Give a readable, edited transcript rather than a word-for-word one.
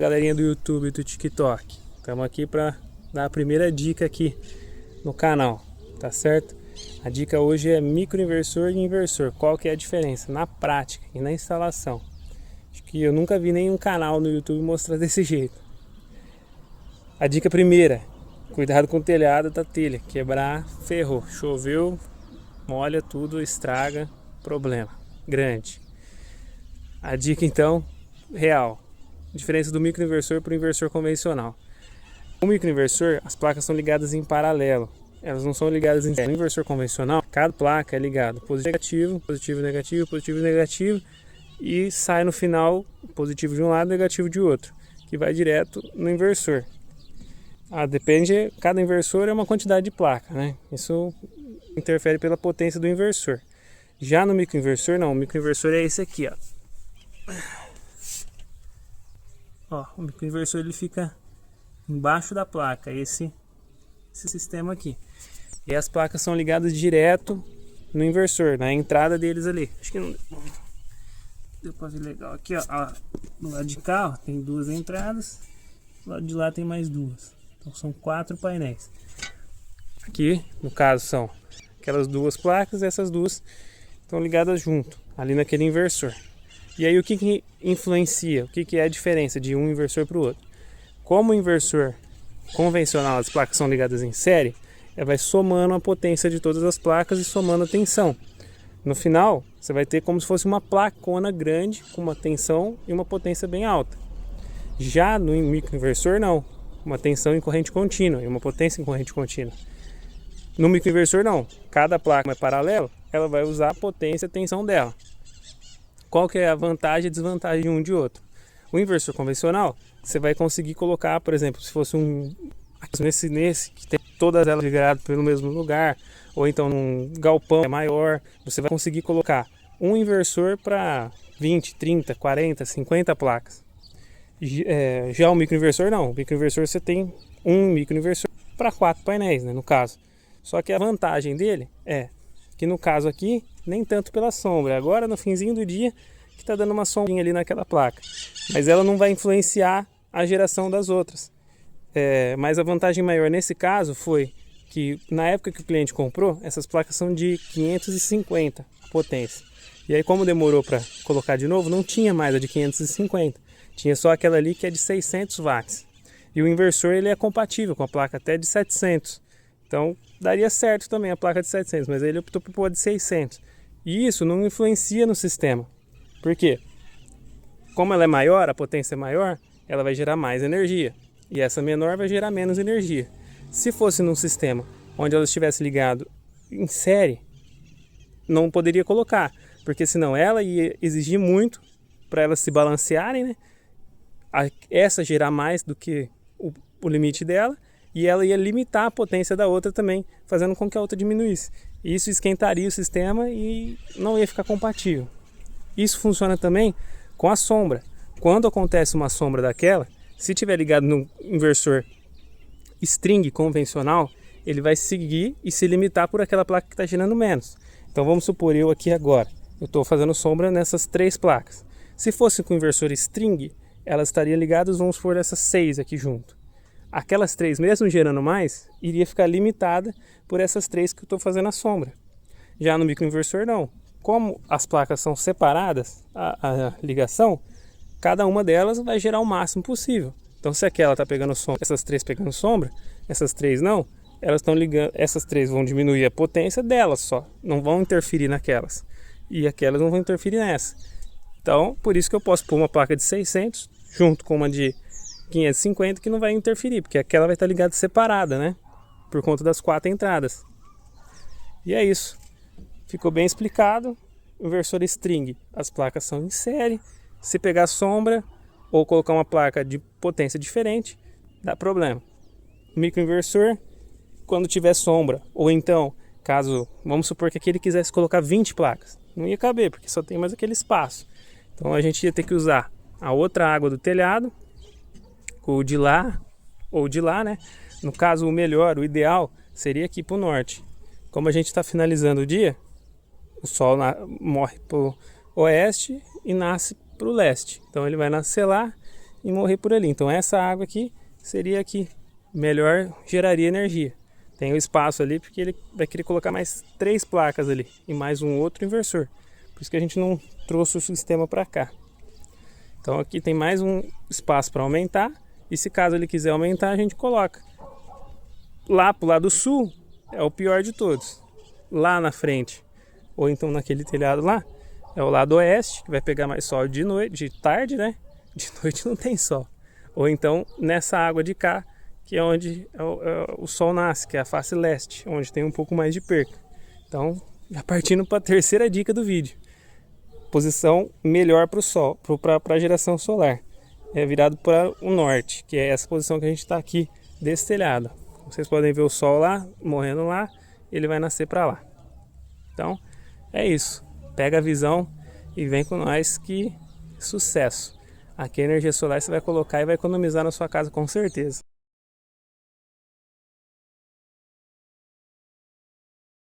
Galerinha do YouTube e do TikTok, estamos aqui para dar a primeira dica aqui no canal, tá certo? A dica hoje é microinversor e inversor. Qual que é a diferença na prática e na instalação? Acho que eu nunca vi nenhum canal no YouTube mostrar desse jeito. A dica primeira: cuidado com o telhado da telha, quebrar, ferrou, choveu, molha tudo, estraga, problema grande. A dica então real: diferença do microinversor para o inversor convencional. O microinversor, as placas são ligadas em paralelo, elas não são ligadas em série. No inversor convencional, cada placa é ligada positivo, positivo, negativo, positivo, negativo, e sai no final positivo de um lado, negativo de outro, que vai direto no inversor. Depende, cada inversor é uma quantidade de placa, né? Isso interfere pela potência do inversor. Já no microinversor não, o microinversor é esse aqui, ó. O microinversor ele fica embaixo da placa, esse sistema aqui. E as placas são ligadas direto no inversor, na entrada deles ali. Acho que não deu pra ver legal. Aqui, ó, do lado de cá, ó, tem duas entradas, do lado de lá tem mais duas. Então são 4 painéis. Aqui, no caso, são aquelas duas placas, essas duas estão ligadas junto, ali naquele inversor. E aí o que influencia, o que é a diferença de um inversor para o outro? Como o inversor convencional, as placas são ligadas em série, vai somando a potência de todas as placas e somando a tensão. No final, você vai ter como se fosse uma placona grande, com uma tensão e uma potência bem alta. Já no microinversor não, uma tensão em corrente contínua e uma potência em corrente contínua. No microinversor não, cada placa é paralela, ela vai usar a potência e a tensão dela. Qual que é a vantagem e desvantagem de um de outro? O inversor convencional, você vai conseguir colocar, por exemplo, se fosse nesse que tem todas elas ligadas pelo mesmo lugar, ou então num galpão maior, você vai conseguir colocar um inversor para 20, 30, 40, 50 placas. Já o microinversor não, o microinversor você tem um microinversor para 4 painéis, né, no caso. Só que a vantagem dele é que no caso aqui, nem tanto pela sombra. Agora no finzinho do dia que está dando uma sombrinha ali naquela placa. Mas ela não vai influenciar a geração das outras. Mas a vantagem maior nesse caso foi que na época que o cliente comprou, essas placas são de 550 potência. E aí como demorou para colocar de novo, não tinha mais a de 550. Tinha só aquela ali que é de 600 watts. E o inversor ele é compatível com a placa até de 700. Então daria certo também a placa de 700, mas aí ele optou por pôr de 600. E isso não influencia no sistema. Por quê? Como ela é maior, a potência é maior, ela vai gerar mais energia. E essa menor vai gerar menos energia. Se fosse num sistema onde ela estivesse ligado em série, não poderia colocar. Porque senão ela ia exigir muito para elas se balancearem, né? Essa gerar mais do que o limite dela. E ela ia limitar a potência da outra também, fazendo com que a outra diminuísse. Isso esquentaria o sistema e não ia ficar compatível. Isso funciona também com a sombra. Quando acontece uma sombra daquela, se tiver ligado no inversor string convencional, ele vai seguir e se limitar por aquela placa que está gerando menos. Então vamos supor eu aqui agora, eu estou fazendo sombra nessas 3 placas. Se fosse com o inversor string, elas estariam ligadas, vamos supor, essas 6 aqui junto. Aquelas 3, mesmo gerando mais, iria ficar limitada por essas 3 que eu estou fazendo a sombra. Já no microinversor não. Como as placas são separadas, a ligação, cada uma delas vai gerar o máximo possível. Então se aquela está pegando sombra, essas 3 pegando sombra, essas 3 não, elas estão ligando, essas 3 vão diminuir a potência delas só, não vão interferir naquelas. E aquelas não vão interferir nessa. Então, por isso que eu posso pôr uma placa de 600 junto com uma de 550 que não vai interferir, porque aquela vai estar ligada separada, né? Por conta das 4 entradas. E é isso. Ficou bem explicado. Inversor string, as placas são em série. Se pegar sombra ou colocar uma placa de potência diferente, dá problema. Microinversor, quando tiver sombra, ou então, caso, vamos supor que aqui ele quisesse colocar 20 placas, não ia caber, porque só tem mais aquele espaço. Então a gente ia ter que usar a outra água do telhado, ou de lá, né? No caso, o melhor, o ideal, seria aqui para o norte. Como a gente está finalizando o dia, o sol morre para o oeste e nasce para o leste. Então ele vai nascer lá e morrer por ali. Então essa água aqui seria a que melhor geraria energia. Tem o espaço ali porque ele vai querer colocar mais 3 placas ali e mais um outro inversor. Por isso que a gente não trouxe o sistema para cá. Então aqui tem mais um espaço para aumentar. E se caso ele quiser aumentar, a gente coloca. Lá pro lado sul é o pior de todos. Lá na frente, ou então naquele telhado lá, é o lado oeste, que vai pegar mais sol de noite, de tarde, né? De noite não tem sol. Ou então nessa água de cá, que é onde o sol nasce, que é a face leste, onde tem um pouco mais de perca. Então, já partindo para a terceira dica do vídeo. Posição melhor para o sol, para a geração solar. É virado para o norte, que é essa posição que a gente está aqui desse telhado. Vocês podem ver o sol lá, morrendo lá, ele vai nascer para lá. Então, é isso. Pega a visão e vem com nós, que sucesso. Aqui a energia solar você vai colocar e vai economizar na sua casa com certeza.